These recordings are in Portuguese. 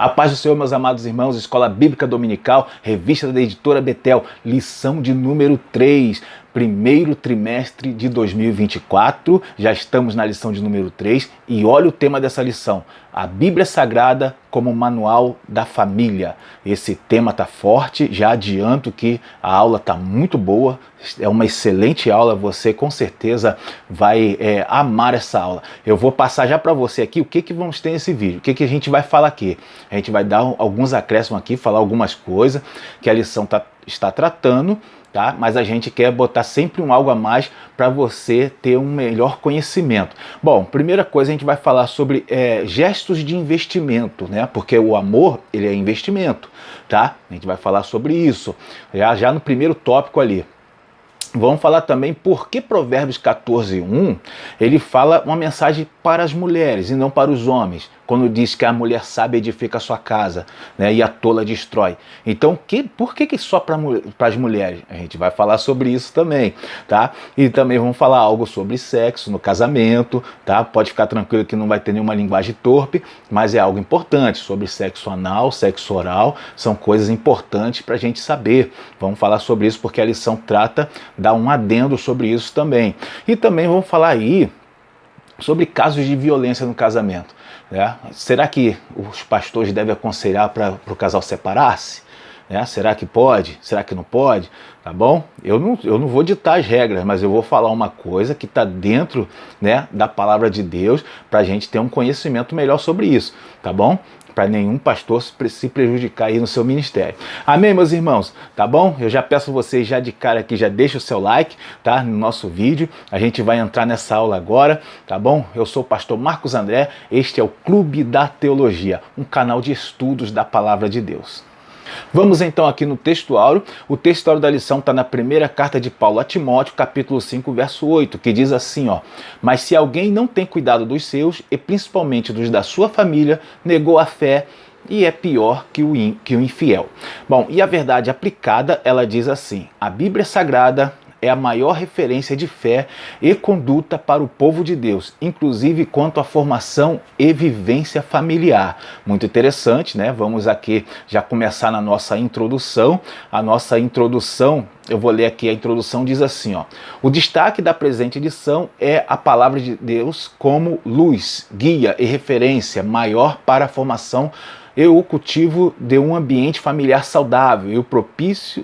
A paz do Senhor, meus amados irmãos, Escola Bíblica Dominical, revista da editora Betel, lição de número 3, primeiro trimestre de 2024, já estamos na lição de número 3 e olha o tema dessa lição, a Bíblia Sagrada como manual da família. Esse tema está forte, já adianto que a aula está muito boa, é uma excelente aula, você com certeza vai amar essa aula. Eu vou passar já para você aqui o que vamos ter nesse vídeo, o que a gente vai falar aqui. A gente vai dar alguns acréscimos aqui, falar algumas coisas que a lição está tratando, tá? Mas a gente quer botar sempre algo a mais para você ter um melhor conhecimento. Bom, primeira coisa a gente vai falar sobre gestos de investimento, né? Porque o amor, ele é investimento, tá? A gente vai falar sobre isso, já no primeiro tópico ali. Vamos falar também por que Provérbios 14:1 ele fala uma mensagem para as mulheres e não para os homens, quando diz que a mulher sábia edifica a sua casa, né, e a tola destrói. Então, por que só para as mulheres? A gente vai falar sobre isso também, tá? E também vamos falar algo sobre sexo no casamento, tá? Pode ficar tranquilo que não vai ter nenhuma linguagem torpe, mas é algo importante sobre sexo anal, sexo oral, são coisas importantes para a gente saber. Vamos falar sobre isso porque a lição trata, dá um adendo sobre isso também. E também vamos falar aí sobre casos de violência no casamento, né? Será que os pastores devem aconselhar para o casal separar-se? Será que pode? Será que não pode? Tá bom? Eu não vou ditar as regras, mas eu vou falar uma coisa que está dentro, né, da palavra de Deus para a gente ter um conhecimento melhor sobre isso, tá bom? Para nenhum pastor se prejudicar aí no seu ministério. Amém, meus irmãos? Tá bom? Eu já peço vocês já de cara aqui, já deixa o seu like, tá? No nosso vídeo. A gente vai entrar nessa aula agora, tá bom? Eu sou o pastor Marcos André, este é o Clube da Teologia, um canal de estudos da Palavra de Deus. Vamos então aqui no texto áureo. O texto áureo da lição está na primeira carta de Paulo a Timóteo, capítulo 5, verso 8, que diz assim, ó: mas se alguém não tem cuidado dos seus, e principalmente dos da sua família, negou a fé e é pior que o infiel. Bom, e a verdade aplicada, ela diz assim: a Bíblia Sagrada é a maior referência de fé e conduta para o povo de Deus, inclusive quanto à formação e vivência familiar. Muito interessante, né? Vamos aqui já começar na nossa introdução. A nossa introdução, eu vou ler aqui, a introdução diz assim, ó: o destaque da presente edição é a palavra de Deus como luz, guia e referência maior para a formação e o cultivo de um ambiente familiar saudável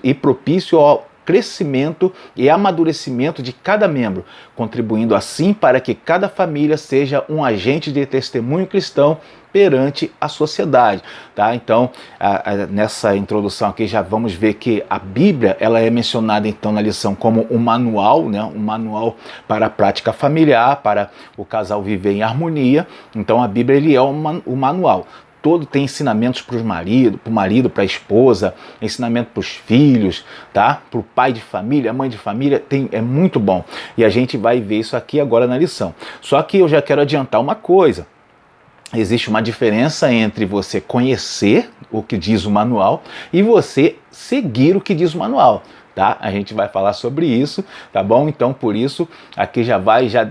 e propício ao crescimento e amadurecimento de cada membro, contribuindo assim para que cada família seja um agente de testemunho cristão perante a sociedade, tá? Então, nessa introdução aqui já vamos ver que a Bíblia, ela é mencionada então na lição como um manual, né? Um manual para a prática familiar, para o casal viver em harmonia. Então a Bíblia, ele é o manual. Todo tem ensinamentos para o marido, para a esposa, ensinamento para os filhos, tá? Para o pai de família, a mãe de família, é muito bom. E a gente vai ver isso aqui agora na lição. Só que eu já quero adiantar uma coisa. Existe uma diferença entre você conhecer o que diz o manual e você seguir o que diz o manual. Tá? A gente vai falar sobre isso, tá bom? Então, por isso, aqui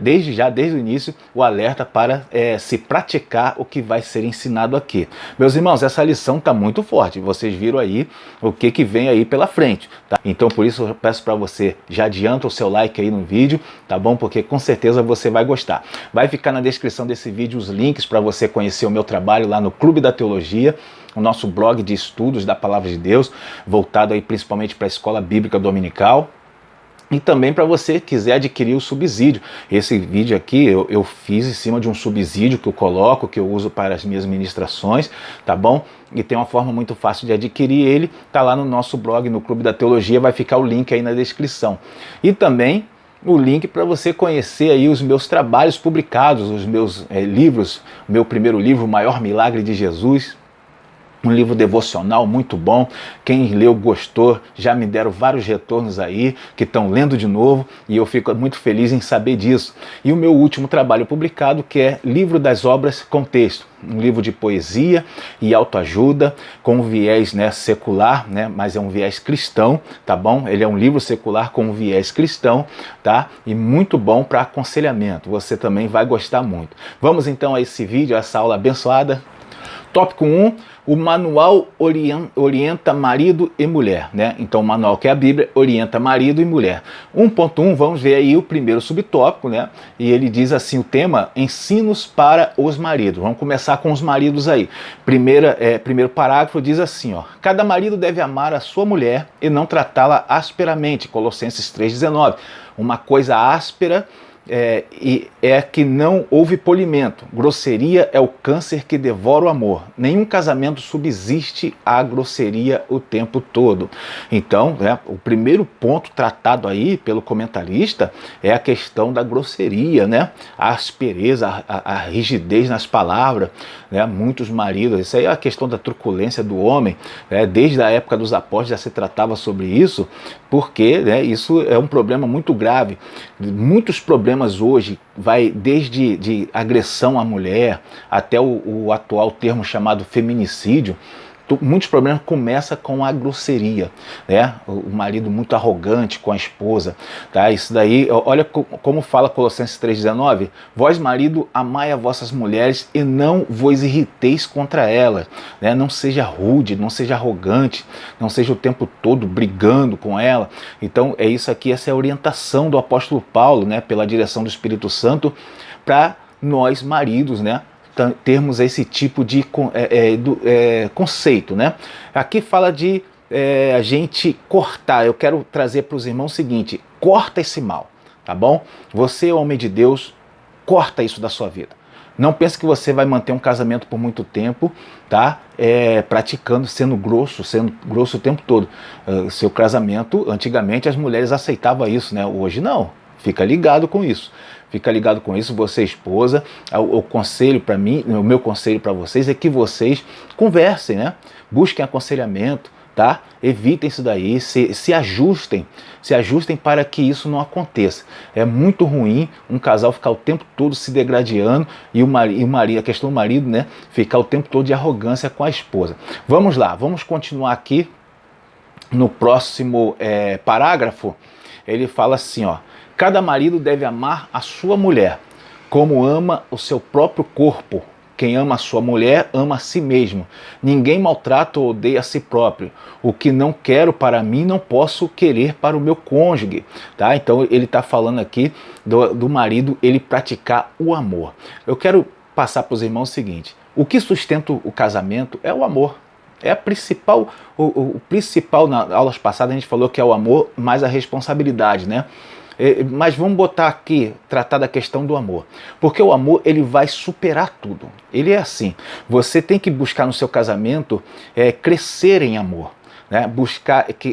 desde o início, o alerta para se praticar o que vai ser ensinado aqui. Meus irmãos, essa lição está muito forte, vocês viram aí o que vem aí pela frente, tá? Então, por isso, eu peço para você, já adianta o seu like aí no vídeo, tá bom? Porque com certeza você vai gostar. Vai ficar na descrição desse vídeo os links para você conhecer o meu trabalho lá no Clube da Teologia, o nosso blog de estudos da Palavra de Deus, voltado aí principalmente para a Escola Bíblica Dominical. E também para você quiser adquirir o subsídio. Esse vídeo aqui eu fiz em cima de um subsídio que eu coloco, que eu uso para as minhas ministrações, tá bom? E tem uma forma muito fácil de adquirir ele, tá lá no nosso blog, no Clube da Teologia, vai ficar o link aí na descrição. E também o link para você conhecer aí os meus trabalhos publicados, os meus livros, o meu primeiro livro, O Maior Milagre de Jesus, um livro devocional muito bom. Quem leu gostou, já me deram vários retornos aí, que estão lendo de novo, e eu fico muito feliz em saber disso. E o meu último trabalho publicado, que é Livro das Obras com Texto, um livro de poesia e autoajuda, com um viés, né, secular, né, mas é um viés cristão, tá bom? Ele é um livro secular com um viés cristão, tá? E muito bom para aconselhamento, você também vai gostar muito. Vamos então a esse vídeo, a essa aula abençoada. Tópico 1, o manual orienta marido e mulher, né? Então o manual, que é a Bíblia, orienta marido e mulher. 1.1, vamos ver aí o primeiro subtópico, né? E ele diz assim, o tema, ensinos para os maridos. Vamos começar com os maridos aí. Primeiro parágrafo diz assim, ó: cada marido deve amar a sua mulher e não tratá-la asperamente. Colossenses 3,19. Uma coisa áspera é que não houve polimento. Grosseria é o câncer que devora o amor. Nenhum casamento subsiste à grosseria o tempo todo. Então, né, o primeiro ponto tratado aí pelo comentarista é a questão da grosseria, né? A aspereza, a rigidez nas palavras, né? Muitos maridos, isso aí é a questão da truculência do homem, né? Desde a época dos apóstolos já se tratava sobre isso, porque, né, isso é um problema muito grave. Muitos problemas hoje vai desde de agressão à mulher até o atual termo chamado feminicídio. Muitos problemas começam com a grosseria, né? O marido muito arrogante com a esposa, tá? Isso daí, olha como fala Colossenses 3,19: vós, marido, amai a vossas mulheres e não vos irriteis contra elas, né? Não seja rude, não seja arrogante, não seja o tempo todo brigando com ela. Então é isso aqui, essa é a orientação do apóstolo Paulo, né? Pela direção do Espírito Santo, para nós maridos, né? Termos esse tipo de conceito, né? Aqui fala de a gente cortar. Eu quero trazer para os irmãos o seguinte: corta esse mal, tá bom? Você, homem de Deus, corta isso da sua vida. Não pense que você vai manter um casamento por muito tempo, tá? Praticando, sendo grosso o tempo todo. Seu casamento, antigamente as mulheres aceitavam isso, né? Hoje não. Fica ligado com isso. Fica ligado com isso, você esposa. O conselho para mim, o meu conselho para vocês é que vocês conversem, né? Busquem aconselhamento, tá? Evitem isso daí, se ajustem para que isso não aconteça. É muito ruim um casal ficar o tempo todo se degradando e o marido, a questão do marido, né? Ficar o tempo todo de arrogância com a esposa. Vamos lá, vamos continuar aqui no próximo parágrafo. Ele fala assim, ó: cada marido deve amar a sua mulher, como ama o seu próprio corpo. Quem ama a sua mulher, ama a si mesmo. Ninguém maltrata ou odeia a si próprio. O que não quero para mim, não posso querer para o meu cônjuge. Tá? Então ele está falando aqui do marido, ele praticar o amor. Eu quero passar para os irmãos o seguinte: o que sustenta o casamento é o amor. É a principal, o principal, nas aulas passadas a gente falou que é o amor mais a responsabilidade, né? Mas vamos botar aqui, tratar da questão do amor. Porque o amor, ele vai superar tudo. Ele é assim, você tem que buscar no seu casamento crescer em amor, né?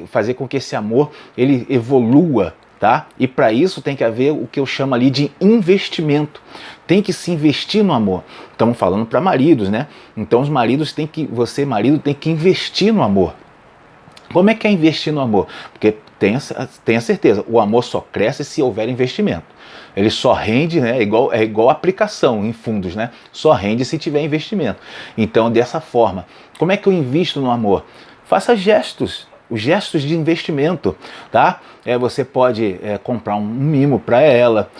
Fazer com que esse amor, ele evolua, tá? E para isso tem que haver o que eu chamo ali de investimento. Tem que se investir no amor. Estamos falando para maridos, né? Então os maridos você, marido, tem que investir no amor. Como é que é investir no amor? Porque tenha certeza, o amor só cresce se houver investimento. Ele só rende, né? É igual aplicação em fundos, né? Só rende se tiver investimento. Então, dessa forma, como é que eu invisto no amor? Faça gestos. Os gestos de investimento, tá? Você pode comprar um mimo para ela,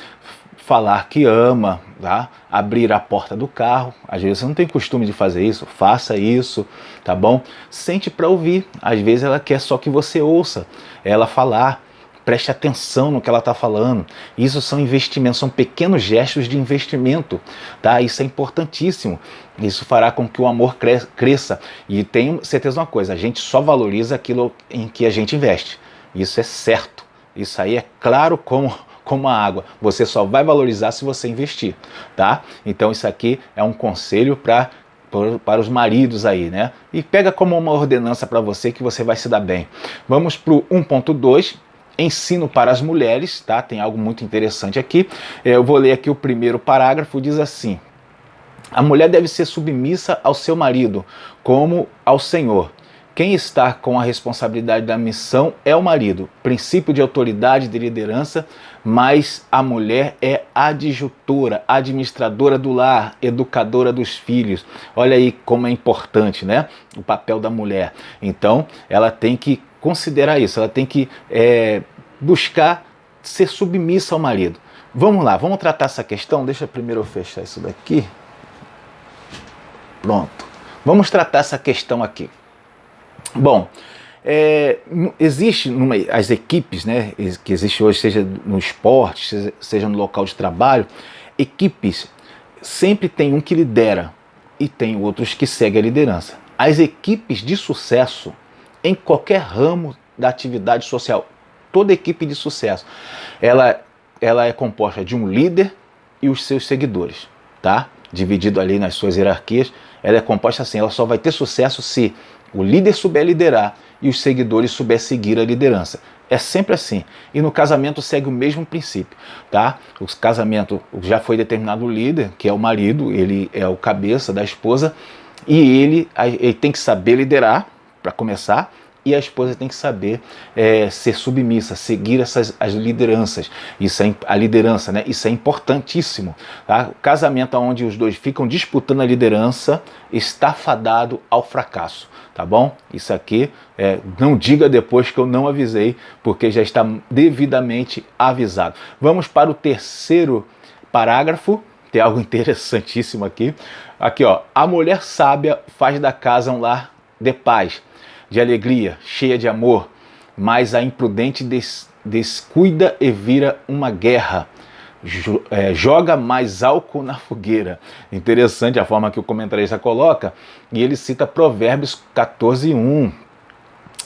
falar que ama, tá? Abrir a porta do carro. Às vezes você não tem costume de fazer isso, faça isso, tá bom? Sente para ouvir. Às vezes ela quer só que você ouça ela falar. Preste atenção no que ela está falando. Isso são investimentos, são pequenos gestos de investimento, tá? Isso é importantíssimo. Isso fará com que o amor cresça. E tenho certeza de uma coisa: a gente só valoriza aquilo em que a gente investe. Isso é certo. Isso aí é claro como a água. Você só vai valorizar se você investir, tá? Então isso aqui é um conselho para os maridos aí, né? E pega como uma ordenança para você que você vai se dar bem. Vamos para o 1.2. Ensino para as mulheres, tá? Tem algo muito interessante aqui. Eu vou ler aqui o primeiro parágrafo, diz assim: a mulher deve ser submissa ao seu marido, como ao Senhor. Quem está com a responsabilidade da missão é o marido, princípio de autoridade, de liderança, mas a mulher é adjutora, administradora do lar, educadora dos filhos. Olha aí como é importante, né? O papel da mulher. Então, ela tem que considerar isso, ela tem que buscar ser submissa ao marido. Vamos lá, vamos tratar essa questão. Deixa primeiro eu fechar isso daqui. Pronto. Vamos tratar essa questão aqui. Bom, existe as equipes, né, que existe hoje, seja no esporte, seja no local de trabalho, equipes sempre tem um que lidera e tem outros que seguem a liderança. As equipes de sucesso em qualquer ramo da atividade social, toda equipe de sucesso, ela é composta de um líder e os seus seguidores, tá? Dividido ali nas suas hierarquias, ela é composta assim, ela só vai ter sucesso se o líder souber liderar e os seguidores souber seguir a liderança. É sempre assim. E no casamento segue o mesmo princípio, tá? O casamento já foi determinado o líder, que é o marido, ele é o cabeça da esposa, e ele tem que saber liderar, para começar, e a esposa tem que saber ser submissa, seguir as lideranças. Isso é a liderança, né? Isso é importantíssimo. Tá? O casamento onde os dois ficam disputando a liderança está fadado ao fracasso. Tá bom? Isso aqui, não diga depois que eu não avisei, porque já está devidamente avisado. Vamos para o terceiro parágrafo. Tem algo interessantíssimo aqui. Aqui, ó. A mulher sábia faz da casa um lar de paz, de alegria, cheia de amor, mas a imprudente descuida e vira uma guerra. Joga mais álcool na fogueira. Interessante a forma que o comentarista coloca, e ele cita Provérbios 14:1.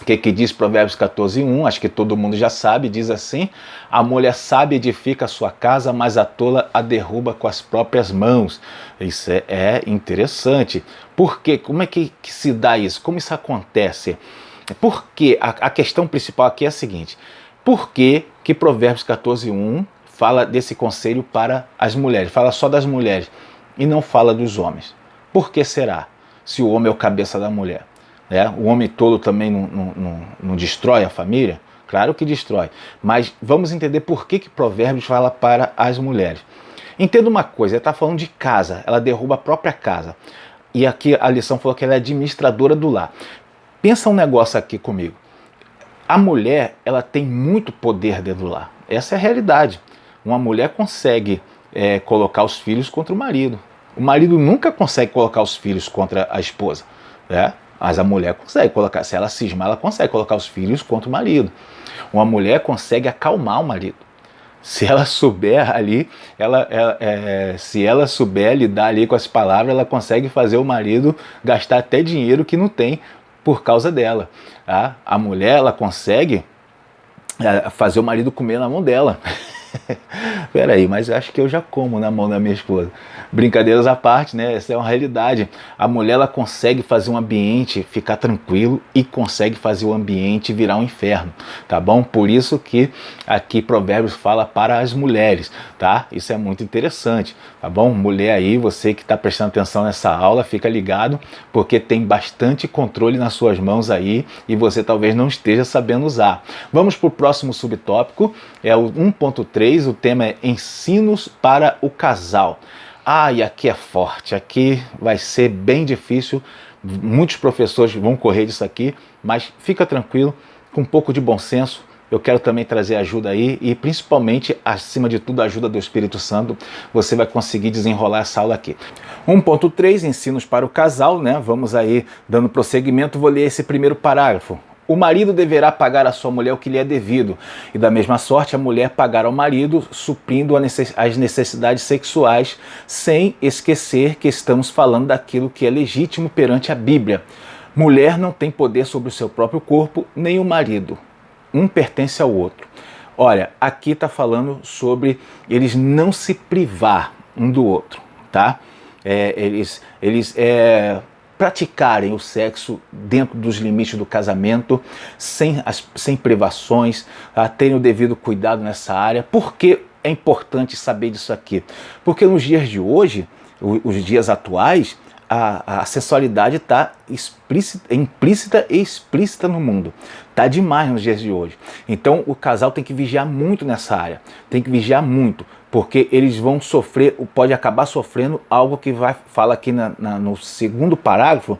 O que diz Provérbios 14:1? Acho que todo mundo já sabe, diz assim: a mulher sábia edifica a sua casa, mas a tola a derruba com as próprias mãos. Isso é interessante. Por quê? Como é que se dá isso? Como isso acontece? Porque a questão principal aqui é a seguinte: por que Provérbios 14:1 fala desse conselho para as mulheres, fala só das mulheres e não fala dos homens? Por que será? Se o homem é o cabeça da mulher, né? O homem tolo também não destrói a família? Claro que destrói, mas vamos entender por que Provérbios fala para as mulheres. Entenda uma coisa, ele está falando de casa, ela derruba a própria casa, e aqui a lição falou que ela é administradora do lar. Pensa um negócio aqui comigo, a mulher, ela tem muito poder dentro do lar, essa é a realidade. Uma mulher consegue colocar os filhos contra o marido nunca consegue colocar os filhos contra a esposa, né? Mas a mulher consegue colocar, se ela cismar, ela consegue colocar os filhos contra o marido. Uma mulher consegue acalmar o marido. Se ela souber ali, se ela souber lidar ali com as palavras, ela consegue fazer o marido gastar até dinheiro que não tem por causa dela. Tá? A mulher, ela consegue fazer o marido comer na mão dela. Peraí, mas eu acho que eu já como na mão da minha esposa. Brincadeiras à parte, né? Essa é uma realidade. A mulher, ela consegue fazer um ambiente ficar tranquilo e consegue fazer o ambiente virar um inferno, tá bom? Por isso que aqui Provérbios fala para as mulheres, tá? Isso é muito interessante, tá bom? Mulher aí, você que está prestando atenção nessa aula, fica ligado, porque tem bastante controle nas suas mãos aí e você talvez não esteja sabendo usar. Vamos para o próximo subtópico, é o 1.3, o tema é ensinos para o casal. E aqui é forte, aqui vai ser bem difícil, muitos professores vão correr disso aqui, mas fica tranquilo, com um pouco de bom senso, eu quero também trazer ajuda aí e principalmente, acima de tudo, a ajuda do Espírito Santo, você vai conseguir desenrolar essa aula aqui. 1.3, ensinos para o casal, né? Vamos aí dando prosseguimento, vou ler esse primeiro parágrafo. O marido deverá pagar à sua mulher o que lhe é devido, e da mesma sorte a mulher pagar ao marido, suprindo as necessidades sexuais, sem esquecer que estamos falando daquilo que é legítimo perante a Bíblia. Mulher não tem poder sobre o seu próprio corpo, nem o marido. Um pertence ao outro. Olha, aqui está falando sobre eles não se privar um do outro, tá? Eles praticarem o sexo dentro dos limites do casamento, sem privações, terem o devido cuidado nessa área. Por que é importante saber disso aqui? Porque nos dias de hoje, os dias atuais, a sexualidade está implícita e explícita no mundo. Está demais nos dias de hoje. Então o casal tem que vigiar muito nessa área. Tem que vigiar muito, porque eles vão sofrer, pode acabar sofrendo algo que fala aqui no segundo parágrafo.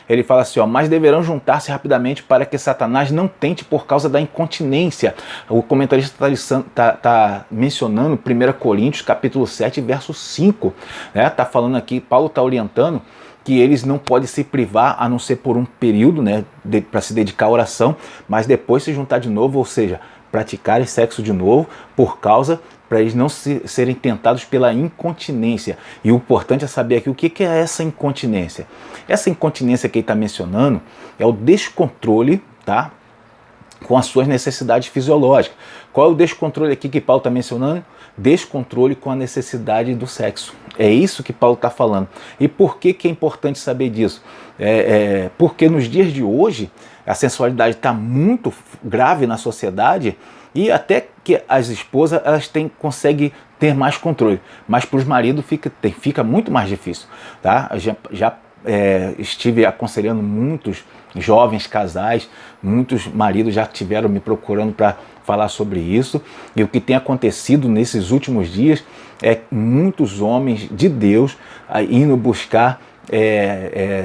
Ele fala assim, mas deverão juntar-se rapidamente para que Satanás não tente por causa da incontinência. O comentarista está mencionando 1 Coríntios capítulo 7, verso 5. Está falando aqui, Paulo está orientando que eles não podem se privar a não ser por um período, né, para se dedicar à oração, mas depois se juntar de novo, ou seja, praticarem sexo de novo por causa para eles não serem tentados pela incontinência. E o importante é saber aqui o que é essa incontinência. Essa incontinência que ele está mencionando é o descontrole, tá, com as suas necessidades fisiológicas. Qual é o descontrole aqui que Paulo está mencionando? Descontrole com a necessidade do sexo. É isso que Paulo está falando. E por que é importante saber disso? Porque nos dias de hoje a sensualidade está muito grave na sociedade e até que as esposas elas conseguem ter mais controle, mas para os maridos fica muito mais difícil. Tá? Já estive aconselhando muitos jovens casais, muitos maridos já estiveram me procurando para falar sobre isso, e o que tem acontecido nesses últimos dias é muitos homens de Deus indo buscar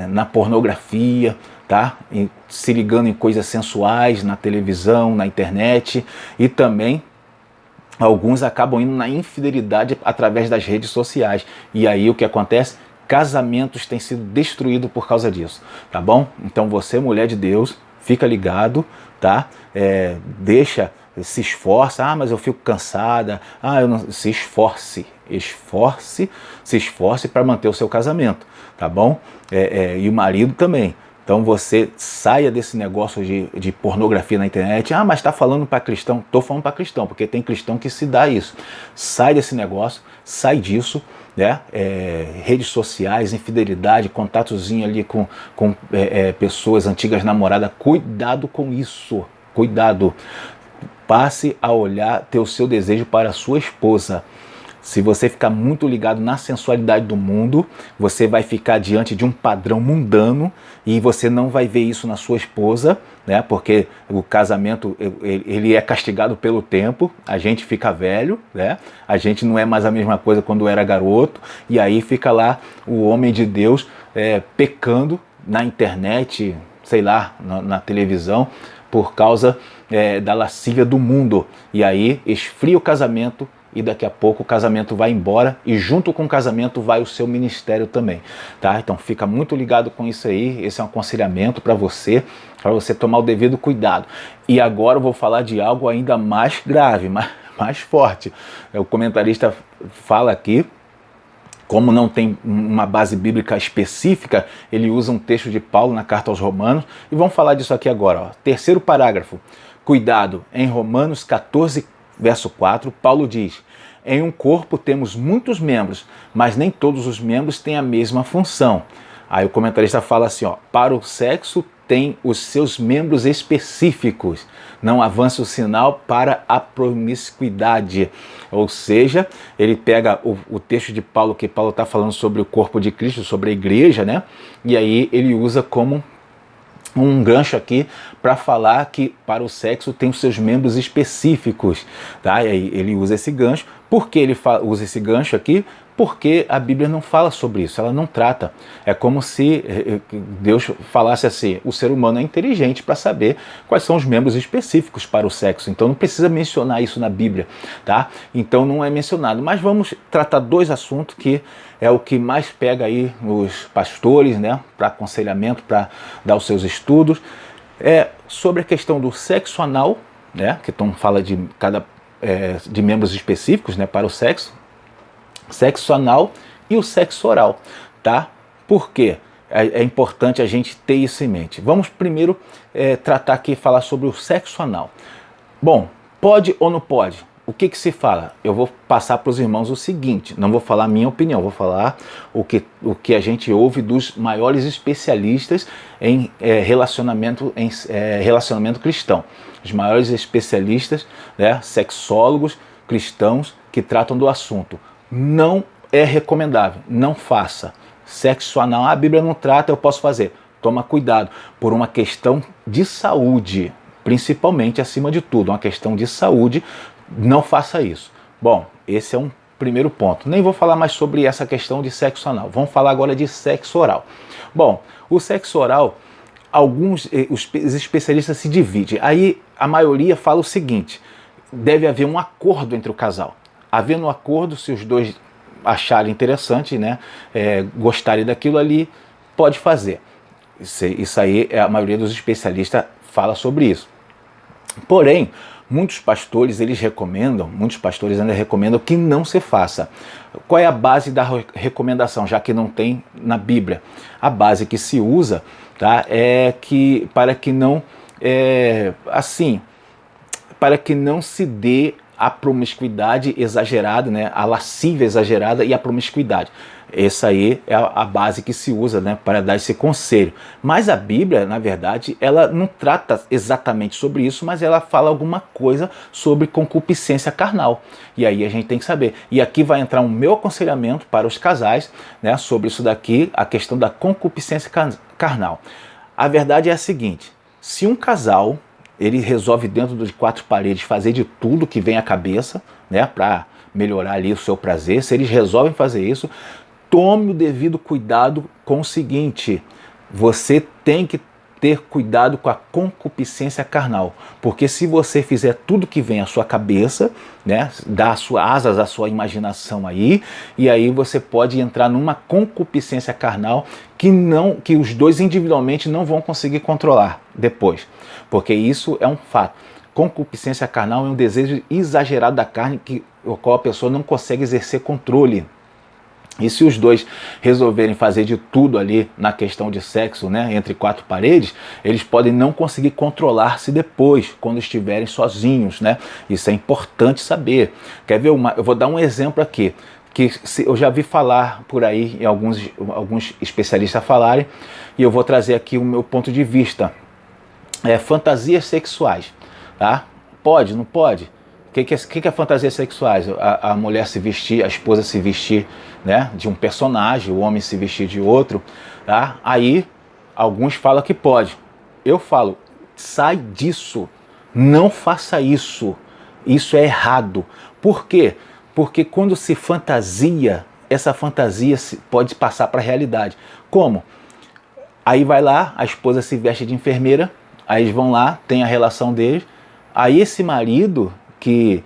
na pornografia, tá? E se ligando em coisas sensuais na televisão, na internet, e também alguns acabam indo na infidelidade através das redes sociais. E aí o que acontece? Casamentos têm sido destruídos por causa disso, tá bom? Então você, mulher de Deus, fica ligado, tá? Se esforça, mas eu fico cansada, eu não, se esforce para manter o seu casamento, tá bom? E o marido também. Então você saia desse negócio de pornografia na internet. Mas está falando para cristão? Estou falando para cristão, porque tem cristão que se dá isso. Sai desse negócio, sai disso, né? Redes sociais, infidelidade, contatozinho ali com pessoas, antigas namoradas. Cuidado com isso, cuidado. Passe a olhar, ter o seu desejo para a sua esposa. Se você ficar muito ligado na sensualidade do mundo, você vai ficar diante de um padrão mundano e você não vai ver isso na sua esposa, né? Porque o casamento ele é castigado pelo tempo, a gente fica velho, né? A gente não é mais a mesma coisa quando era garoto, e aí fica lá o homem de Deus pecando na internet, sei lá, na televisão, por causa da lascívia do mundo. E aí esfria o casamento, e daqui a pouco o casamento vai embora e junto com o casamento vai o seu ministério também, tá? Então fica muito ligado com isso aí, esse é um aconselhamento para você tomar o devido cuidado. E agora eu vou falar de algo ainda mais grave, mais forte. O comentarista fala aqui, como não tem uma base bíblica específica, ele usa um texto de Paulo na carta aos Romanos, e vamos falar disso aqui agora, ó. Terceiro parágrafo, cuidado, em Romanos 14, verso 4, Paulo diz: em um corpo temos muitos membros, mas nem todos os membros têm a mesma função. Aí o comentarista fala assim, para o sexo tem os seus membros específicos, não avança o sinal para a promiscuidade. Ou seja, ele pega o texto de Paulo, que Paulo está falando sobre o corpo de Cristo, sobre a igreja, né? E aí ele usa como um gancho aqui para falar que para o sexo tem os seus membros específicos, tá? E aí ele usa esse gancho. Por que ele usa esse gancho aqui? Porque a Bíblia não fala sobre isso, ela não trata. É como se Deus falasse assim, o ser humano é inteligente para saber quais são os membros específicos para o sexo, então não precisa mencionar isso na Bíblia, tá? Então não é mencionado, mas vamos tratar dois assuntos que é o que mais pega aí os pastores, né, para aconselhamento, para dar os seus estudos, sobre a questão do sexo anal, né, que então fala de de membros específicos, né, para o sexo anal e o sexo oral, tá? Por quê? É importante a gente ter isso em mente. Vamos primeiro tratar aqui, falar sobre o sexo anal. Bom, pode ou não pode? O que se fala? Eu vou passar para os irmãos o seguinte, não vou falar a minha opinião, vou falar o que a gente ouve dos maiores especialistas em relacionamento cristão. Os maiores especialistas, né, sexólogos cristãos que tratam do assunto. Não é recomendável, não faça. Sexo anal, a Bíblia não trata, eu posso fazer. Toma cuidado, por uma questão de saúde, principalmente, acima de tudo, uma questão de saúde, não faça isso. Bom, esse é um primeiro ponto. Nem vou falar mais sobre essa questão de sexo anal, vamos falar agora de sexo oral. Bom, o sexo oral, os especialistas se dividem. Aí a maioria fala o seguinte, deve haver um acordo entre o casal. Havendo um acordo, se os dois acharem interessante, né, gostarem daquilo ali, pode fazer. Isso aí, a maioria dos especialistas fala sobre isso. Porém, muitos pastores ainda recomendam que não se faça. Qual é a base da recomendação, já que não tem na Bíblia? A base que se usa, tá, é que para que não se dê a promiscuidade exagerada, né, a lascívia exagerada e a promiscuidade. Essa aí é a base que se usa, né, para dar esse conselho. Mas a Bíblia, na verdade, ela não trata exatamente sobre isso, mas ela fala alguma coisa sobre concupiscência carnal. E aí a gente tem que saber. E aqui vai entrar um meu aconselhamento para os casais, né, sobre isso daqui, a questão da concupiscência carnal. A verdade é a seguinte: se um casal ele resolve dentro de 4 paredes fazer de tudo que vem à cabeça, né, para melhorar ali o seu prazer, se eles resolvem fazer isso, tome o devido cuidado com o seguinte: você tem que ter cuidado com a concupiscência carnal, porque se você fizer tudo que vem à sua cabeça, né, dá asas à sua imaginação aí, e aí você pode entrar numa concupiscência carnal que os dois individualmente não vão conseguir controlar depois, porque isso é um fato. Concupiscência carnal é um desejo exagerado da carne o qual a pessoa não consegue exercer controle. E se os dois resolverem fazer de tudo ali na questão de sexo, né, entre 4 paredes, eles podem não conseguir controlar-se depois, quando estiverem sozinhos, né? Isso é importante saber. Quer ver eu vou dar um exemplo aqui, que eu já vi falar por aí, em alguns especialistas falarem, e eu vou trazer aqui o meu ponto de vista. Fantasias sexuais, tá? Pode, não pode? O que é fantasias sexuais? A mulher se vestir, a esposa se vestir, né, de um personagem, o homem se vestir de outro, tá? Aí alguns falam que pode. Eu falo, sai disso, não faça isso. Isso é errado. Por quê? Porque quando se fantasia, essa fantasia pode passar para a realidade. Como? Aí vai lá, a esposa se veste de enfermeira, aí eles vão lá, tem a relação deles, aí esse marido que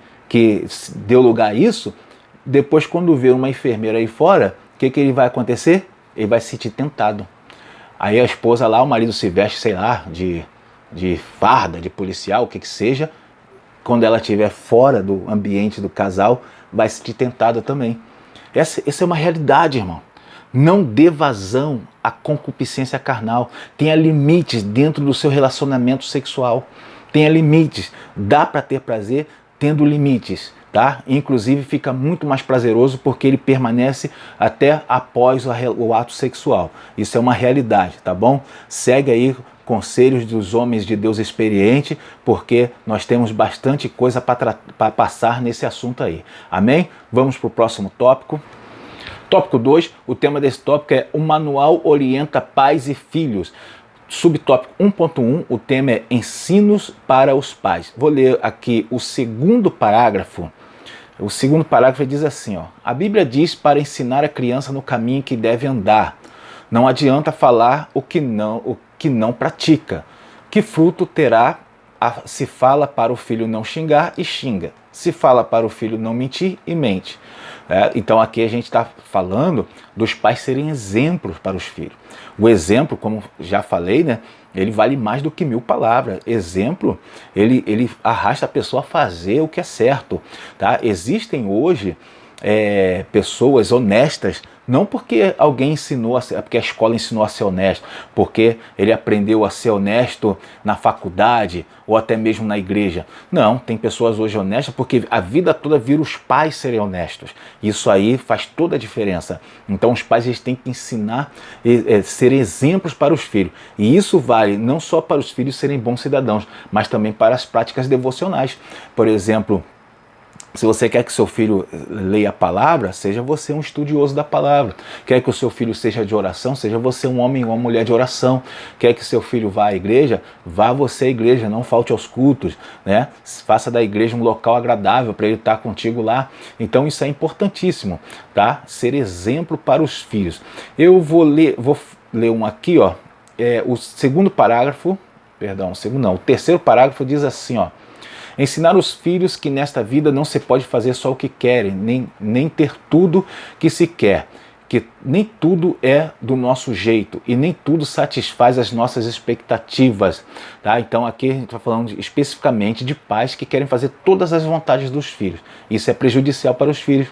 deu lugar a isso, depois quando vê uma enfermeira aí fora, o que ele vai acontecer? Ele vai se sentir tentado. Aí a esposa lá, o marido se veste, sei lá, de farda, de policial, o que seja, quando ela estiver fora do ambiente do casal, vai se sentir tentada também. Essa é uma realidade, irmão. Não dê vazão à concupiscência carnal. Tenha limites dentro do seu relacionamento sexual. Tenha limites. Dá para ter prazer tendo limites, tá? Inclusive fica muito mais prazeroso porque ele permanece até após o ato sexual. Isso é uma realidade, tá bom? Segue aí conselhos dos homens de Deus experiente, porque nós temos bastante coisa para passar nesse assunto aí. Amém? Vamos para o próximo tópico. Tópico 2, o tema desse tópico é: o manual orienta pais e filhos. Subtópico 1.1, o tema é ensinos para os pais. Vou ler aqui o segundo parágrafo. O segundo parágrafo diz assim, ó: a Bíblia diz para ensinar a criança no caminho que deve andar. Não adianta falar o que não pratica. Que fruto terá se fala para o filho não xingar e xinga? Se fala para o filho não mentir e mente. Então aqui a gente está falando dos pais serem exemplos para os filhos. O exemplo, como já falei, né, ele vale mais do que 1000 palavras. Exemplo, ele arrasta a pessoa a fazer o que é certo. Tá? Existem hoje pessoas honestas, não porque alguém ensinou, porque a escola ensinou a ser honesto, porque ele aprendeu a ser honesto na faculdade ou até mesmo na igreja. Não, tem pessoas hoje honestas porque a vida toda viram os pais serem honestos. Isso aí faz toda a diferença. Então os pais eles têm que ensinar, ser exemplos para os filhos. E isso vale não só para os filhos serem bons cidadãos, mas também para as práticas devocionais. Por exemplo, se você quer que seu filho leia a palavra, seja você um estudioso da palavra. Quer que o seu filho seja de oração, seja você um homem ou uma mulher de oração. Quer que seu filho vá à igreja, vá você à igreja, não falte aos cultos, né? Faça da igreja um local agradável para ele estar contigo lá. Então isso é importantíssimo, tá? Ser exemplo para os filhos. Eu vou ler um aqui, ó. O segundo parágrafo, o terceiro parágrafo diz assim, ó: ensinar os filhos que nesta vida não se pode fazer só o que querem, nem ter tudo que se quer, que nem tudo é do nosso jeito e nem tudo satisfaz as nossas expectativas, tá? Então aqui a gente está falando especificamente de pais que querem fazer todas as vontades dos filhos. Isso é prejudicial para os filhos.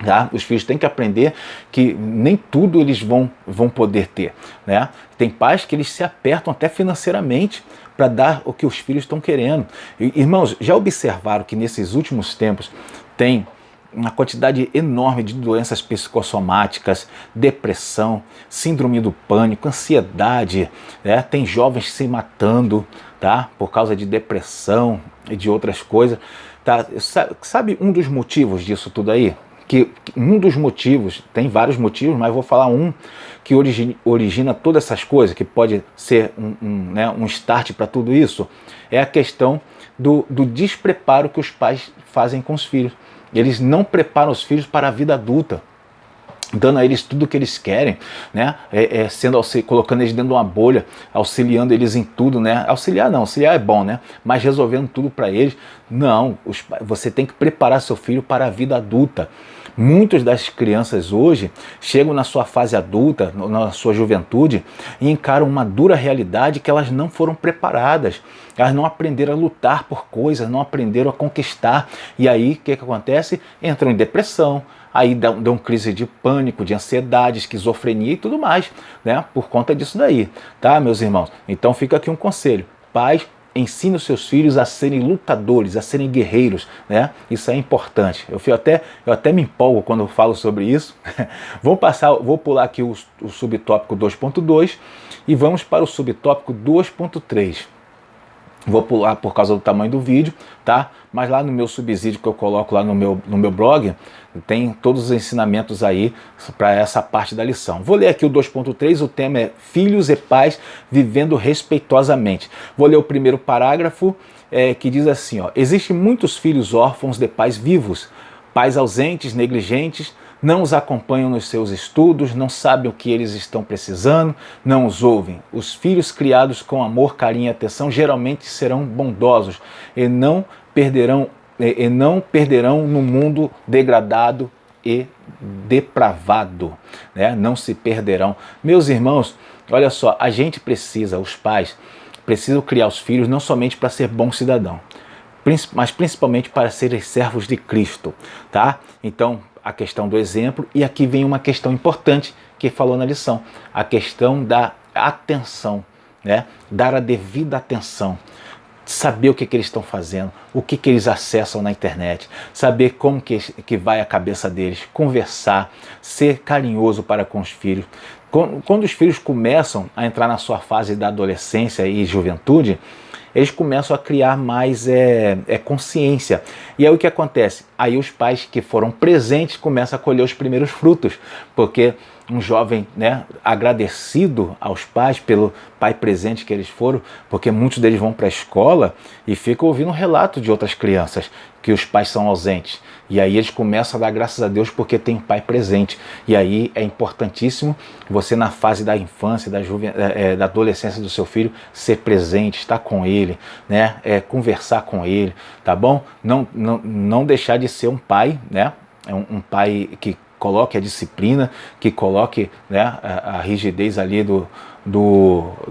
Tá? Os filhos têm que aprender que nem tudo eles vão poder ter, né? Tem pais que eles se apertam até financeiramente para dar o que os filhos estão querendo. Irmãos, já observaram que nesses últimos tempos tem uma quantidade enorme de doenças psicossomáticas, depressão, síndrome do pânico, ansiedade, né? Tem jovens se matando, tá? Por causa de depressão e de outras coisas, tá? Sabe um dos motivos disso tudo aí? Que um dos motivos, tem vários motivos, mas vou falar um que origina todas essas coisas, que pode ser um start para tudo isso, é a questão do despreparo que os pais fazem com os filhos. Eles não preparam os filhos para a vida adulta, dando a eles tudo o que eles querem, né? Colocando eles dentro de uma bolha, auxiliando eles em tudo, né? Auxiliar é bom, né? Mas resolvendo tudo para eles. Não, você tem que preparar seu filho para a vida adulta. Muitas das crianças hoje chegam na sua fase adulta, na sua juventude, e encaram uma dura realidade que elas não foram preparadas. Elas não aprenderam a lutar por coisas, não aprenderam a conquistar. E aí, o que acontece? Entram em depressão, aí dão crise de pânico, de ansiedade, esquizofrenia e tudo mais, né? Por conta disso daí, tá, meus irmãos? Então fica aqui um conselho. Pais, ensine os seus filhos a serem lutadores, a serem guerreiros, né? Isso é importante. Eu até me empolgo quando eu falo sobre isso. Vou pular aqui o subtópico 2.2 e vamos para o subtópico 2.3. Vou pular por causa do tamanho do vídeo, tá? Mas lá no meu subsídio que eu coloco lá no meu blog, tem todos os ensinamentos aí para essa parte da lição. Vou ler aqui o 2.3, o tema é Filhos e Pais Vivendo Respeitosamente. Vou ler o primeiro parágrafo, que diz assim, ó: existem muitos filhos órfãos de pais vivos, pais ausentes, negligentes, não os acompanham nos seus estudos, não sabem o que eles estão precisando, não os ouvem. Os filhos criados com amor, carinho e atenção geralmente serão bondosos e não perderão no mundo degradado e depravado, né? Não se perderão. Meus irmãos, olha só, a gente precisa, os pais precisam criar os filhos não somente para ser bom cidadão, mas principalmente para serem servos de Cristo, tá? Então, a questão do exemplo, e aqui vem uma questão importante que falou na lição, a questão da atenção, né? Dar a devida atenção, saber o que eles estão fazendo, o que eles acessam na internet, saber como que vai a cabeça deles, conversar, ser carinhoso para com os filhos. Quando os filhos começam a entrar na sua fase da adolescência e juventude, eles começam a criar mais consciência. E aí o que acontece? Aí os pais que foram presentes começam a colher os primeiros frutos, porque um jovem, né, agradecido aos pais pelo pai presente que eles foram, porque muitos deles vão para a escola e ficam ouvindo um relato de outras crianças que os pais são ausentes. E aí eles começam a dar graças a Deus porque tem pai presente. E aí é importantíssimo você, na fase da infância, da adolescência do seu filho, ser presente, estar com ele, né? Conversar com ele, tá bom? Não deixar de ser um pai, né? Um pai que coloque a disciplina, que coloque, né, a rigidez ali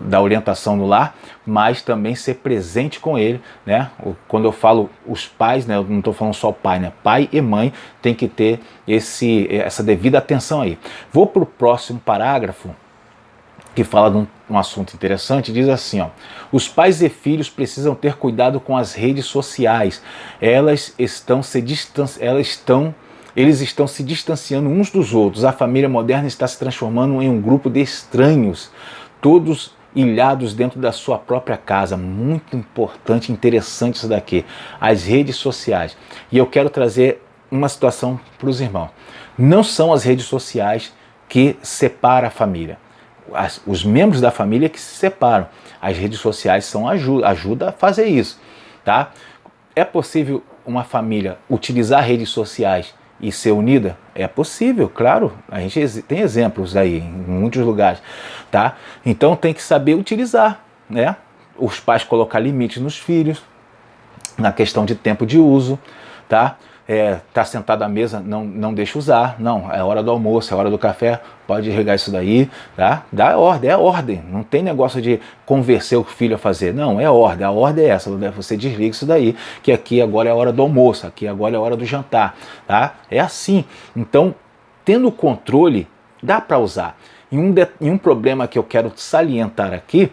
da orientação no lar, mas também ser presente com ele, né? Quando eu falo os pais, né, eu não estou falando só o pai, né? Pai e mãe tem que ter essa devida atenção aí. Vou para o próximo parágrafo, que fala de um assunto interessante, diz assim, ó: os pais e filhos precisam ter cuidado com as redes sociais. Eles estão se distanciando uns dos outros. A família moderna está se transformando em um grupo de estranhos, todos ilhados dentro da sua própria casa. Muito importante, interessante isso daqui. As redes sociais. E eu quero trazer uma situação para os irmãos. Não são as redes sociais que separam a família. Os membros da família que se separam. As redes sociais ajuda a fazer isso, tá? É possível uma família utilizar redes sociais e ser unida? É possível, claro. A gente tem exemplos aí em muitos lugares, tá? Então tem que saber utilizar, né? Os pais colocar limites nos filhos, na questão de tempo de uso, tá? tá sentado à mesa, não deixa usar, não, é hora do almoço, é hora do café, pode regar isso daí, tá? Dá ordem, é ordem, não tem negócio de convencer o filho a fazer, não, é ordem, a ordem é essa, você desliga isso daí, que aqui agora é a hora do almoço, aqui agora é a hora do jantar, tá? É assim, então, tendo controle, dá para usar. E um problema que eu quero salientar aqui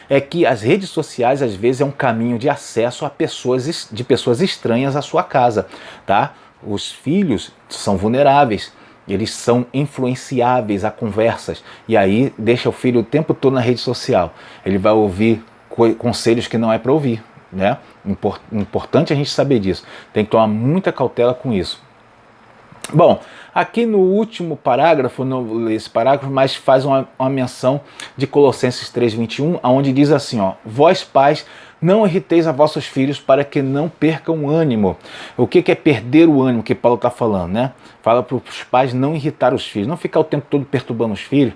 é que as redes sociais às vezes é um caminho de acesso a pessoas estranhas à sua casa, tá? Os filhos são vulneráveis, eles são influenciáveis a conversas, e aí deixa o filho o tempo todo na rede social. Ele vai ouvir conselhos que não é para ouvir, né? Importante a gente saber disso. Tem que tomar muita cautela com isso. Bom, aqui no último parágrafo, não vou ler esse parágrafo, mas faz uma menção de Colossenses 3:21, onde diz assim, ó: vós pais, não irriteis a vossos filhos para que não percam o ânimo. O que é perder o ânimo que Paulo está falando, né? Fala para os pais não irritar os filhos, não ficar o tempo todo perturbando os filhos,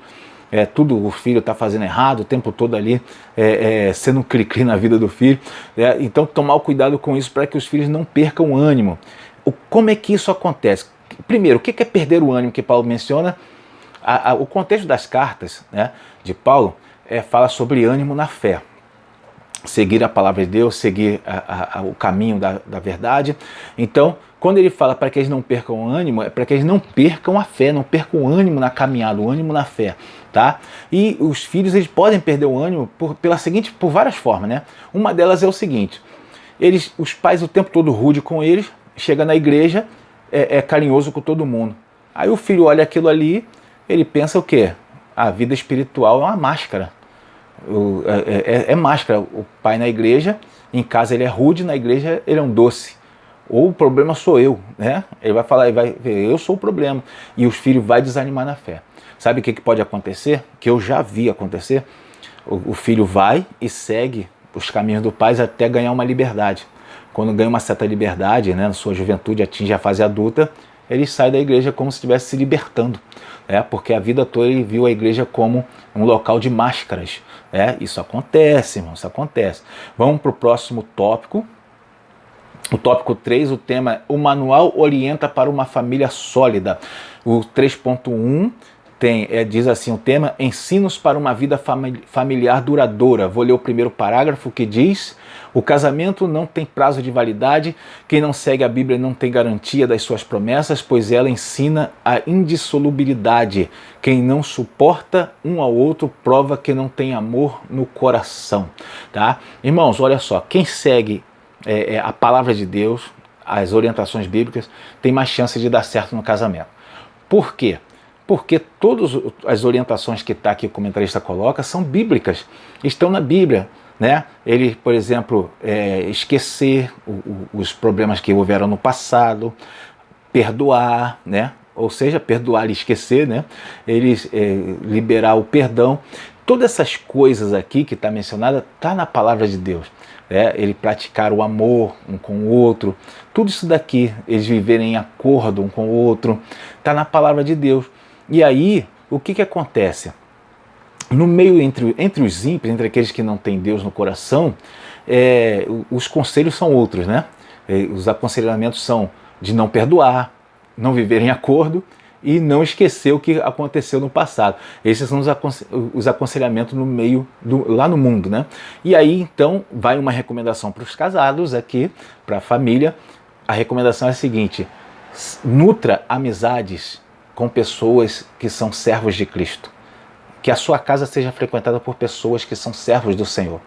tudo o filho está fazendo errado, o tempo todo ali sendo um cri-cri na vida do filho. Então tomar o cuidado com isso para que os filhos não percam o ânimo. Como é que isso acontece? Primeiro, o que é perder o ânimo que Paulo menciona? O contexto das cartas, né, de Paulo fala sobre ânimo na fé. Seguir a palavra de Deus, seguir o caminho da verdade. Então, quando ele fala para que eles não percam o ânimo, é para que eles não percam a fé, não percam o ânimo na caminhada, o ânimo na fé. Tá? E os filhos eles podem perder o ânimo por várias formas. Né? Uma delas é o seguinte: os pais o tempo todo rude com eles, chega na igreja, é carinhoso com todo mundo. Aí o filho olha aquilo ali, ele pensa o quê? A vida espiritual é uma máscara. É máscara. O pai na igreja, em casa ele é rude, na igreja ele é um doce. Ou o problema sou eu, né? Ele vai falar, eu sou o problema. E os filhos vão desanimar na fé. Sabe o que pode acontecer? Que eu já vi acontecer. O filho vai e segue os caminhos do pai até ganhar uma liberdade. Quando ganha uma certa liberdade, né, na sua juventude, atinge a fase adulta, ele sai da igreja como se estivesse se libertando, porque a vida toda ele viu a igreja como um local de máscaras. Isso acontece, irmão, isso acontece. Vamos para o próximo tópico. O tópico 3, o tema é: o manual orienta para uma família sólida. O 3.1 diz assim o tema: ensinos para uma vida familiar duradoura. Vou ler o primeiro parágrafo que diz: o casamento não tem prazo de validade, quem não segue a Bíblia não tem garantia das suas promessas, pois ela ensina a indissolubilidade. Quem não suporta um ao outro prova que não tem amor no coração. Tá? Irmãos, olha só, quem segue a palavra de Deus, as orientações bíblicas, tem mais chance de dar certo no casamento. Por quê? Porque todas as orientações que está aqui o comentarista coloca são bíblicas, estão na Bíblia. Né? Ele, por exemplo, esquecer os problemas que houveram no passado, perdoar, né? Ou seja, perdoar e esquecer, né? Eles liberar o perdão. Todas essas coisas aqui que está mencionada, está na palavra de Deus. Ele praticar o amor um com o outro, tudo isso daqui, eles viverem em acordo um com o outro, está na palavra de Deus. E aí, o que acontece? No meio, entre os ímpios, entre aqueles que não têm Deus no coração, os conselhos são outros, né? Os aconselhamentos são de não perdoar, não viver em acordo e não esquecer o que aconteceu no passado. Esses são os aconselhamentos no meio, lá no mundo, né? E aí, então, vai uma recomendação para os casados aqui, para a família. A recomendação é a seguinte: nutra amizades com pessoas que são servos de Cristo. Que a sua casa seja frequentada por pessoas que são servos do Senhor.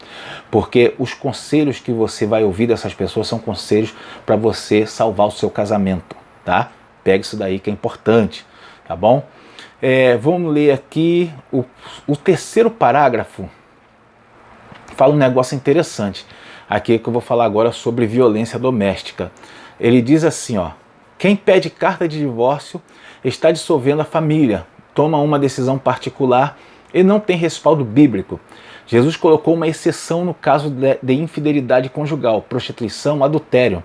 Porque os conselhos que você vai ouvir dessas pessoas são conselhos para você salvar o seu casamento, tá? Pega isso daí que é importante, tá bom? Vamos ler aqui o terceiro parágrafo. Fala um negócio interessante. Aqui que eu vou falar agora sobre violência doméstica. Ele diz assim, ó: quem pede carta de divórcio está dissolvendo a família, toma uma decisão particular e não tem respaldo bíblico. Jesus colocou uma exceção no caso de infidelidade conjugal, prostituição, adultério.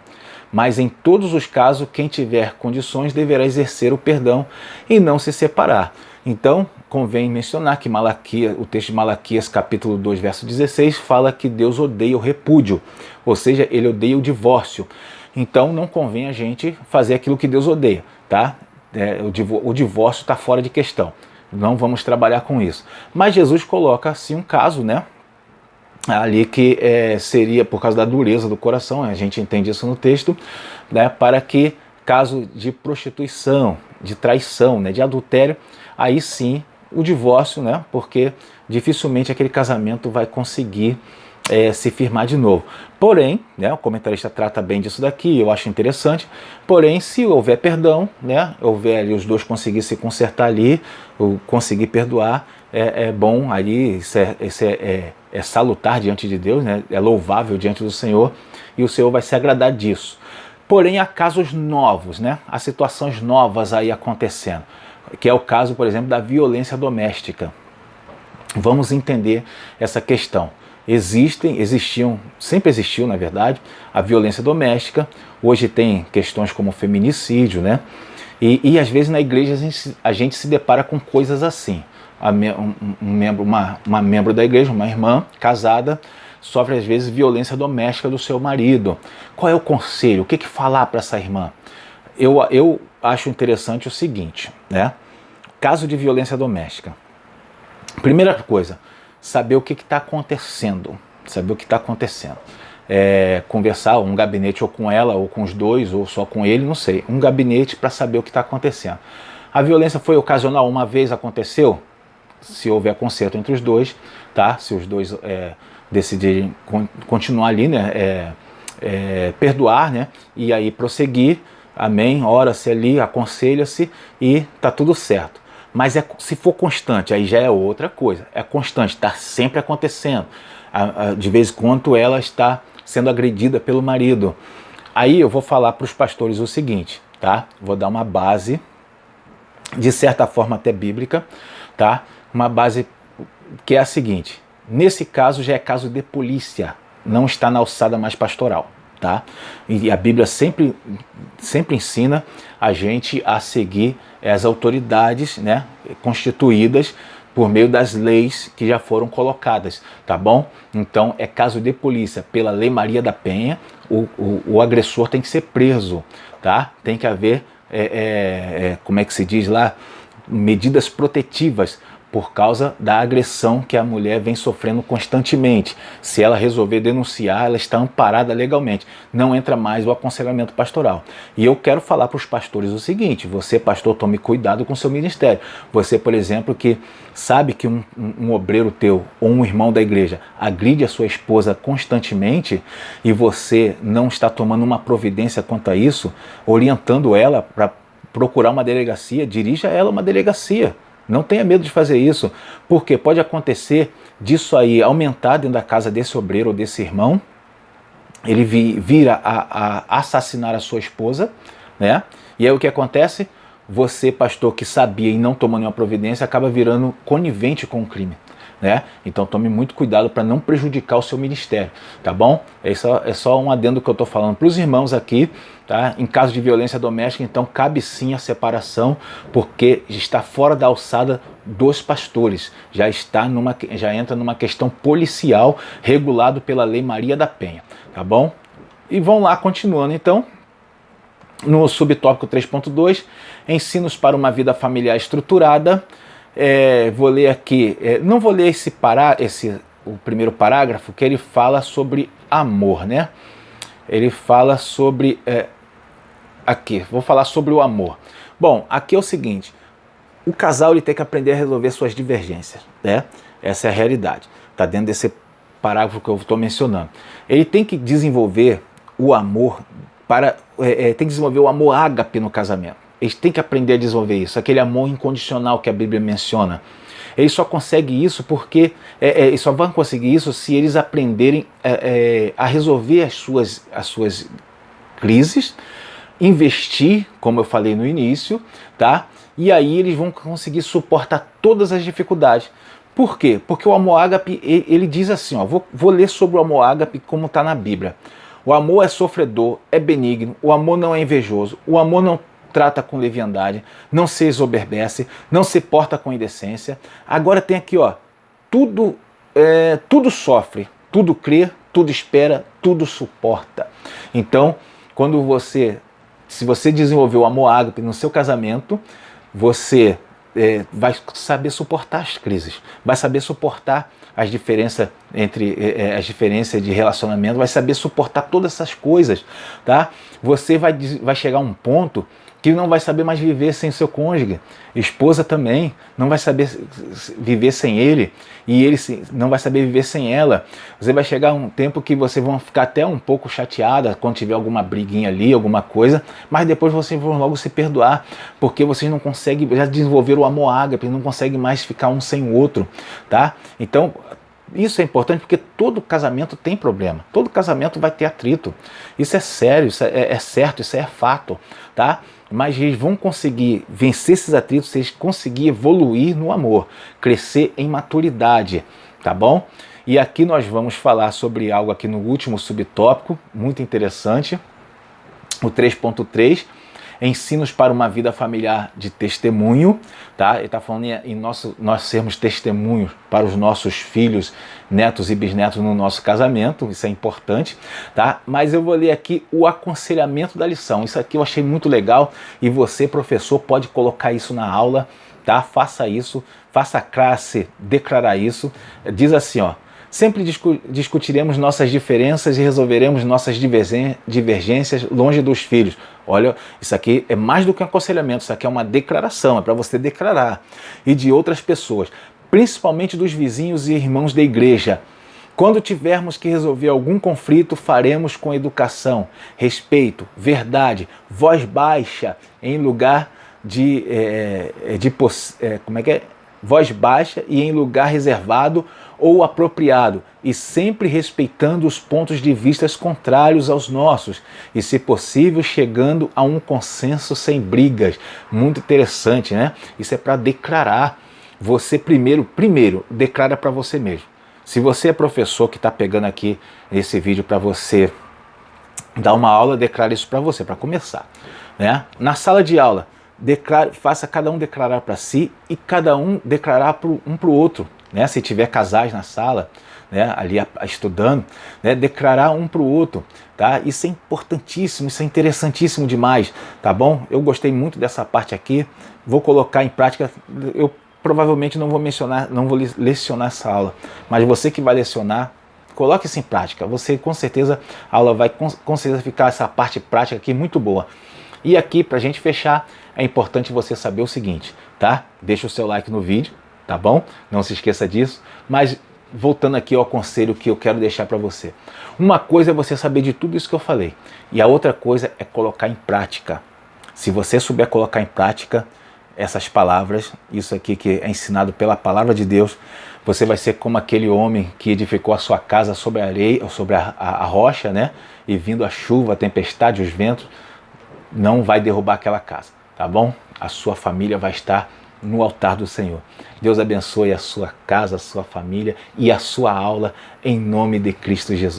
Mas em todos os casos, quem tiver condições deverá exercer o perdão e não se separar. Então, convém mencionar que o texto de Malaquias, capítulo 2, verso 16, fala que Deus odeia o repúdio, ou seja, ele odeia o divórcio. Então não convém a gente fazer aquilo que Deus odeia, tá? O divórcio está fora de questão. Não vamos trabalhar com isso. Mas Jesus coloca assim um caso, né? Ali que seria por causa da dureza do coração, a gente entende isso no texto, né? Para que caso de prostituição, de traição, né? De adultério, aí sim o divórcio, né? Porque dificilmente aquele casamento vai conseguir se firmar de novo. Porém, né, o comentarista trata bem disso daqui, eu acho interessante, porém, se houver perdão, né, houver ali os dois conseguir se consertar ali, ou conseguir perdoar, é bom ali, isso é salutar diante de Deus, né, é louvável diante do Senhor, e o Senhor vai se agradar disso. Porém, há casos novos, né, há situações novas aí acontecendo, que é o caso, por exemplo, da violência doméstica. Vamos entender essa questão. Sempre existiu, na verdade, a violência doméstica. Hoje tem questões como feminicídio, né? E às vezes na igreja a gente se depara com coisas assim. Uma membro da igreja, uma irmã casada, sofre às vezes violência doméstica do seu marido. Qual é o conselho? O que falar para essa irmã? Eu acho interessante o seguinte, né? Caso de violência doméstica. Primeira coisa, saber o que está acontecendo. Saber o que está acontecendo. Conversar um gabinete ou com ela, ou com os dois, ou só com ele, não sei. Um gabinete para saber o que está acontecendo. A violência foi ocasional, uma vez aconteceu? Se houver conserto entre os dois, tá? Se os dois decidirem continuar ali, né? Perdoar, né? E aí prosseguir, amém, ora-se ali, aconselha-se e tá tudo certo. Mas se for constante, aí já é outra coisa. É constante, está sempre acontecendo. De vez em quando ela está sendo agredida pelo marido. Aí eu vou falar para os pastores o seguinte, tá? Vou dar uma base, de certa forma até bíblica, tá? Uma base que é a seguinte. Nesse caso já é caso de polícia, não está na alçada mais pastoral, tá? E a Bíblia sempre ensina a gente a seguir as autoridades, né, constituídas por meio das leis que já foram colocadas, tá bom? Então é caso de polícia, pela Lei Maria da Penha, o agressor tem que ser preso, tá? Tem que haver, como é que se diz lá, medidas protetivas por causa da agressão que a mulher vem sofrendo constantemente. Se ela resolver denunciar, ela está amparada legalmente. Não entra mais o aconselhamento pastoral. E eu quero falar para os pastores o seguinte: você, pastor, tome cuidado com o seu ministério. Você, por exemplo, que sabe que um obreiro teu ou um irmão da igreja agride a sua esposa constantemente e você não está tomando uma providência quanto a isso, orientando ela para procurar uma delegacia, dirija ela a uma delegacia. Não tenha medo de fazer isso, porque pode acontecer disso aí aumentar dentro da casa desse obreiro ou desse irmão, ele vira a assassinar a sua esposa, né? E aí o que acontece? Você, pastor, que sabia e não tomou nenhuma providência, acaba virando conivente com o crime, né? Então tome muito cuidado para não prejudicar o seu ministério, tá bom? É só um adendo que eu estou falando para os irmãos aqui, tá? Em caso de violência doméstica, então cabe sim a separação, porque está fora da alçada dos pastores, já entra numa questão policial regulado pela Lei Maria da Penha, tá bom? E vamos lá, continuando então. No subtópico 3.2, ensinos para uma vida familiar estruturada. Vou ler aqui, não vou ler o primeiro parágrafo, que ele fala sobre amor, né? Ele fala sobre, vou falar sobre o amor. Bom, aqui é o seguinte, o casal ele tem que aprender a resolver suas divergências, né? Essa é a realidade, está dentro desse parágrafo que eu estou mencionando. Ele tem que desenvolver o amor tem que desenvolver o amor ágape no casamento. Eles têm que aprender a desenvolver isso, aquele amor incondicional que a Bíblia menciona. Eles só conseguem isso porque eles só vão conseguir isso se eles aprenderem a resolver as suas crises, investir, como eu falei no início, tá? E aí eles vão conseguir suportar todas as dificuldades. Por quê? Porque o amor ágape, ele diz assim, ó, vou ler sobre o amor ágape como está na Bíblia. O amor é sofredor, é benigno, o amor não é invejoso, o amor não trata com leviandade, não se exoberbece, não se porta com indecência. Agora tem aqui, ó, tudo sofre, tudo crê, tudo espera, tudo suporta. Então, Se você desenvolver o amor ágape no seu casamento, você vai saber suportar as crises, vai saber suportar as diferenças as diferenças de relacionamento, vai saber suportar todas essas coisas, tá? Você vai chegar a um ponto que não vai saber mais viver sem seu cônjuge. Esposa também não vai saber viver sem ele, e ele não vai saber viver sem ela. Você vai chegar a um tempo que vocês vão ficar até um pouco chateada quando tiver alguma briguinha ali, alguma coisa, mas depois vocês vão logo se perdoar, porque vocês não conseguem, já desenvolveram o amor ágape, não conseguem mais ficar um sem o outro, tá? Então, isso é importante porque todo casamento tem problema, todo casamento vai ter atrito. Isso é sério, isso é certo, isso é fato, tá? Mas eles vão conseguir vencer esses atritos se eles conseguirem evoluir no amor, crescer em maturidade, tá bom? E aqui nós vamos falar sobre algo aqui no último subtópico, muito interessante, o 3.3, ensinos para uma vida familiar de testemunho, tá? Ele está falando em nós sermos testemunhos para os nossos filhos, netos e bisnetos no nosso casamento, isso é importante, tá? Mas eu vou ler aqui o aconselhamento da lição. Isso aqui eu achei muito legal e você, professor, pode colocar isso na aula, tá? Faça isso, faça a classe declarar isso. Diz assim, ó: sempre discutiremos nossas diferenças e resolveremos nossas divergências longe dos filhos. Olha, isso aqui é mais do que um aconselhamento, isso aqui é uma declaração, é para você declarar. E de outras pessoas, principalmente dos vizinhos e irmãos da igreja. Quando tivermos que resolver algum conflito, faremos com educação, respeito, verdade, voz baixa, em lugar voz baixa e em lugar reservado ou apropriado, e sempre respeitando os pontos de vista contrários aos nossos, e se possível chegando a um consenso sem brigas. Muito interessante, né? Isso é para declarar. Você primeiro declara para você mesmo. Se você é professor que está pegando aqui esse vídeo para você dar uma aula, declara isso para você, para começar, né? Na sala de aula, faça cada um declarar para si e cada um declarar um para o outro, né? Se tiver casais na sala, né, ali estudando, né, declarar um para o outro, tá? Isso é importantíssimo, isso é interessantíssimo demais, tá bom? Eu gostei muito dessa parte aqui, vou colocar em prática. Eu provavelmente não vou lecionar essa aula, mas você que vai lecionar, coloque isso em prática. Você com certeza, a aula vai com certeza ficar essa parte prática aqui muito boa. E aqui, pra gente fechar, é importante você saber o seguinte, tá? Deixa o seu like no vídeo, tá bom? Não se esqueça disso. Mas voltando aqui ao conselho que eu quero deixar para você. Uma coisa é você saber de tudo isso que eu falei, e a outra coisa é colocar em prática. Se você souber colocar em prática essas palavras, isso aqui que é ensinado pela palavra de Deus, você vai ser como aquele homem que edificou a sua casa sobre a areia, ou sobre a rocha, né? E vindo a chuva, a tempestade, os ventos, não vai derrubar aquela casa, tá bom? A sua família vai estar no altar do Senhor. Deus abençoe a sua casa, a sua família e a sua aula, em nome de Cristo Jesus.